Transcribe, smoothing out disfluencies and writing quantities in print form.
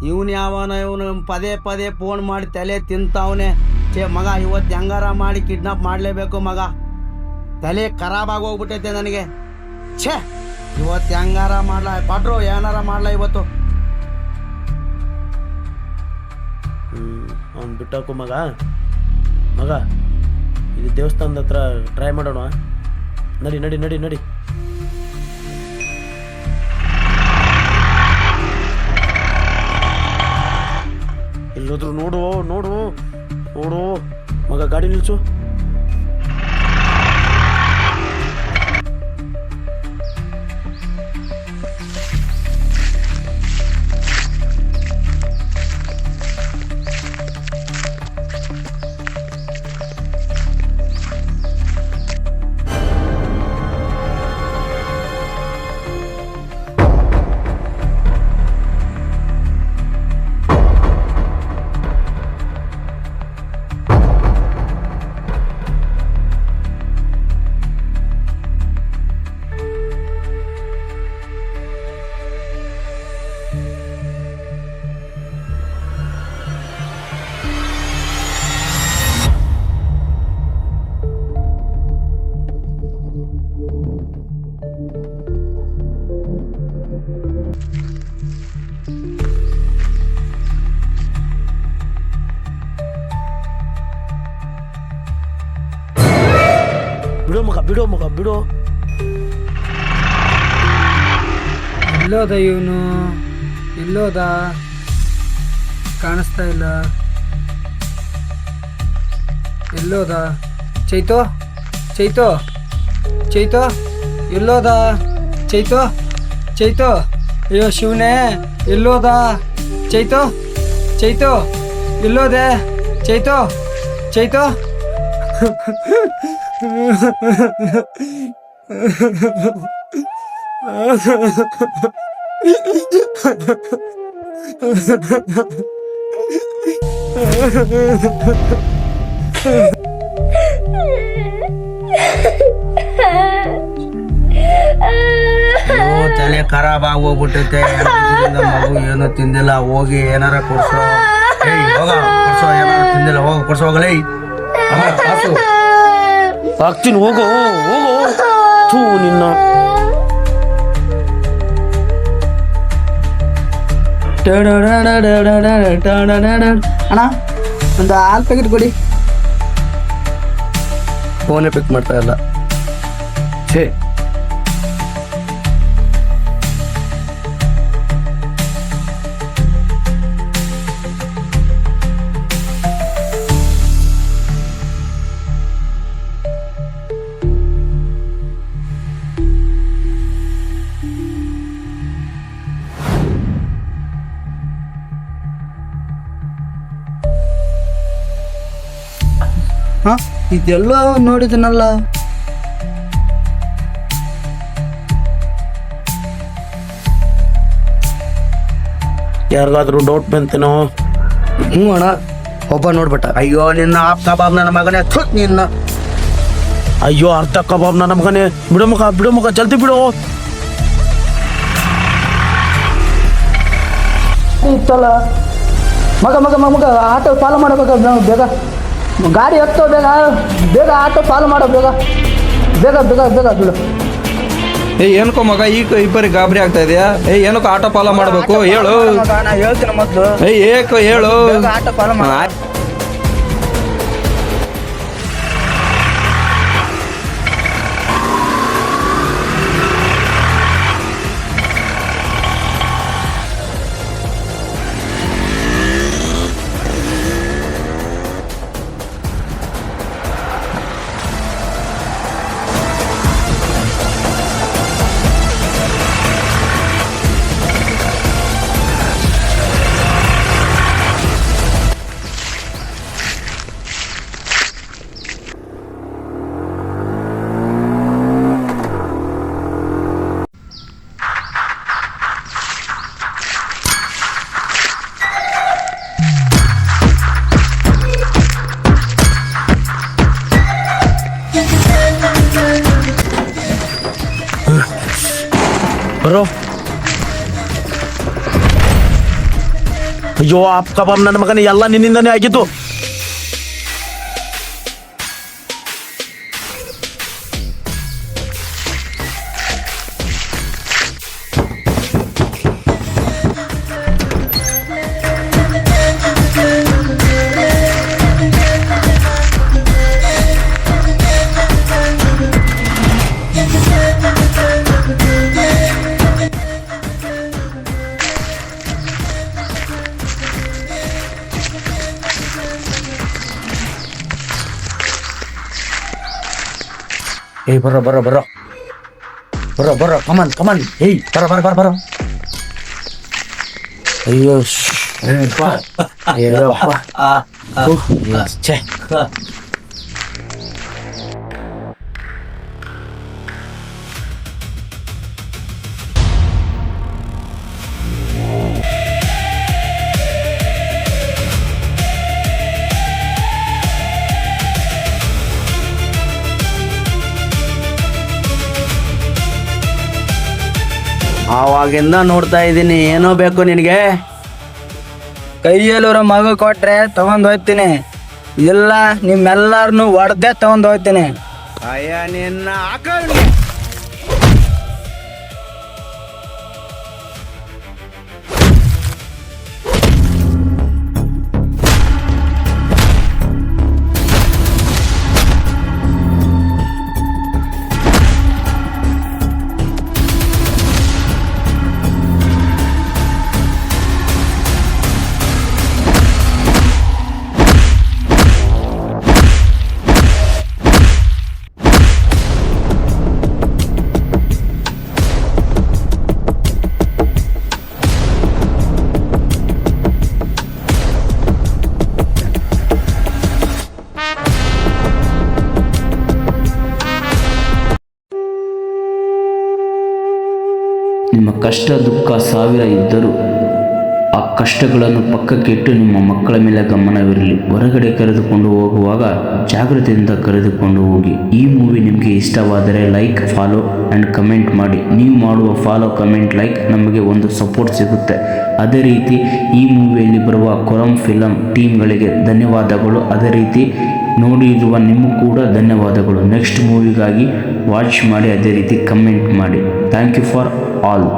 ಇವನು ಯಾವನ ಇವನು ಪದೇ ಪದೇ ಫೋನ್ ಮಾಡಿ ತಲೆ ತಿಂತಾವನೆ. ಮಗ ಇವತ್ತು ಹೆಂಗಾರ ಮಾಡಿ ಕಿಡ್ನಾಪ್ ಮಾಡಲೇಬೇಕು ಮಗ. ತಲೆ ಖರಾಬಾಗಿ ಹೋಗ್ಬಿಟ್ಟೈತೆ ನನಗೆ. ಇವತ್ತು ಹೆಂಗಾರ ಮಾಡ್ಲ ಪಟ್ರು ಏನಾರ ಮಾಡ್ಲ ಇವತ್ತು. ಅವ್ನು ಬಿಟ್ಟಾಕು ಮಗ. ಮಗ ಇದು ದೇವಸ್ಥಾನದ ಹತ್ರ ಟ್ರೈ ಮಾಡೋಣ. ನಡಿ ನಡಿ ನಡಿ ನಡಿ. ಎಲ್ಲೋದ್ರು ನೋಡು ನೋಡು ನೋಡು. ಮಗ ಗಾಡಿ ನಿಲ್ಸು. ಬಿಡೋ ಮಗ ಬಿಡೋ ಮಗ ಬಿಡೋ. ಎಲ್ಲೋದ ಇವನು? ಎಲ್ಲೋದ? ಕಾಣಿಸ್ತಾ ಇಲ್ಲ. ಎಲ್ಲೋದ? ಚೈತೋ ಚೈತೋ ಚೈತೋ ಎಲ್ಲೋದ? ಚೈತೋ ಚೈತೋ ಅಯ್ಯೋ ಶಿವನೇ ಎಲ್ಲೋದ? ಚೈತೋ ಚೈತೋ ಎಲ್ಲೋದೆ? ಚೈತೋ ಚೈತೋ ತಲೆ ಖರಾಬ್ ಆಗಿ ಹೋಗ್ಬಿಟ್ಟೈತೆ. ಮಗು ಏನೋ ತಿಂದಿಲ್ಲ. ಹೋಗಿ ಏನಾರ ಕೊಡ್ಸೋ. ಹೋಗ ಕೊಡ್ಸೋ. ಏನಾರ ತಿಂದಿಲ್ಲ. ಹೋಗ ಕೊಡ್ಸೋ. ಹೋಗಲೇ ಕಾಸು ಹಾಕ್ತೀನಿ. ಹೋಗೋ ಹೋಗೋ. ಥೂ ನಿನ್ನ. ಅಣ್ಣ ಒಂದು ಹಾಲು ಪ್ಯಾಕೆಟ್ ಕೊಡಿ. ಫೋನೇ ಪಿಕ್ ಮಾಡ್ತಾ ಇಲ್ಲ. ಛೇ ಹಾಂ ಇದೆಲ್ಲ ನೋಡಿದನಲ್ಲ. ಯಾರಿಗಾದ್ರೂ ಡೌಟ್ ಬಂತೇನೋ? ಅಣ್ಣ ಒಬ್ಬ ನೋಡ್ಬಿಟ್ಟ. ಅಯ್ಯೋ ನಿನ್ನ ಆಪ್ ಕಬಾಬ್ ನನ್ನ ಮಗನೇ. ನಿನ್ನ ಅಯ್ಯೋ ಅರ್ಧ ಕಬಾಬ್ ನನ್ನ ಮಗನೇ. ಬಿಡೋ ಮಗ ಬಿಡೋ ಮಗ ಜಲ್ದಿ ಬಿಡೋ. ಇತ್ತಲ್ಲ ಮಗ ಮಗ ಮಗ ಆಟೋ ಫಾಲೋ ಮಾಡಬೇಕು ನಾವು. ಬೇಗ ಗಾಡಿ ಹತ್ತೋ. ಬೇಗ ಬೇಗ ಆಟೋ ಫಾಲೋ ಮಾಡೋ. ಬೇಗ ಬೇಗ ಬೇಗ ಬೇಗ ಬಿಡು. ಏನಕ್ಕೋ ಮಗ ಈಗ ಇಬ್ಬರಿಗೆ ಗಾಬರಿ ಆಗ್ತಾ ಇದೆಯಾ? ಏನಕ್ಕೋ ಆಟೋ ಫಾಲೋ ಮಾಡಬೇಕು ಹೇಳು. ಹೇಳ್ತೀನಿ ಮೊದಲು. ಏಕೋ ಹೇಳು. ಆಟೋ ಫಾಲೋ ಮಾಡ. ಬರೋ ಅಯ್ಯೋ ಅಪ್ಪ ಬಾಮ್ ನನ್ನ ಮಗನೇ ಎಲ್ಲ ನಿನ್ನಿಂದನೇ ಆಗಿದ್ದು. ಏಯ್ ಬರ್ರೋ ಬರ್ರೋ ಬರ್ರೋ ಬರ್ರೋ ಬರ್ರೋ ಕಮನ್ ಕಮನ್. ಏಯ್ ಬರೋ ಬರೋ ಬರೋ ಬರೋ. ಅಯ್ಯೋ ಛೇ. ಆವಾಗಿಂದ ನೋಡ್ತಾ ಇದ್ದೀನಿ, ಏನೋ ಬೇಕು ನಿನಗೆ? ಕೈಯಲ್ಲಿರೋ ಮಗು ಕೊಟ್ರೆ ತಗೊಂಡ್ ಹೋಗ್ತೀನಿ, ಇಲ್ಲ ನಿಮ್ಮೆಲ್ಲರನ್ನು ಹೊಡೆದೇ ತಗೊಂಡ್ ಹೋಗ್ತೀನಿ. ಅಯ್ಯ ನಿನ್ನ ಆಕಳ್ ನಿಮ್ಮ ಕಷ್ಟ ದುಃಖ ಸಾವಿರ ಇದ್ದರೂ ಆ ಕಷ್ಟಗಳನ್ನು ಪಕ್ಕಕ್ಕಿಟ್ಟು ನಿಮ್ಮ ಮಕ್ಕಳ ಮೇಲೆ ಗಮನವಿರಲಿ. ಹೊರಗಡೆ ಕರೆದುಕೊಂಡು ಹೋಗುವಾಗ ಜಾಗ್ರತೆಯಿಂದ ಕರೆದುಕೊಂಡು ಹೋಗಿ. ಈ ಮೂವಿ ನಿಮಗೆ ಇಷ್ಟವಾದರೆ ಲೈಕ್, ಫಾಲೋ ಆ್ಯಂಡ್ ಕಮೆಂಟ್ ಮಾಡಿ. ನೀವು ಮಾಡುವ ಫಾಲೋ, ಕಮೆಂಟ್, ಲೈಕ್ ನಮಗೆ ಒಂದು ಸಪೋರ್ಟ್ ಸಿಗುತ್ತೆ. ಅದೇ ರೀತಿ ಈ ಮೂವಿಯಲ್ಲಿ ಬರುವ ಕೊರಂ ಫಿಲಮ್ ಟೀಮ್ಗಳಿಗೆ ಧನ್ಯವಾದಗಳು. ಅದೇ ರೀತಿ ನೋಡಿರುವ ನಿಮಗೂ ಕೂಡ ಧನ್ಯವಾದಗಳು. ನೆಕ್ಸ್ಟ್ ಮೂವಿಗಾಗಿ ವಾಚ್ ಮಾಡಿ, ಅದೇ ರೀತಿ ಕಮೆಂಟ್ ಮಾಡಿ. Thank you for all.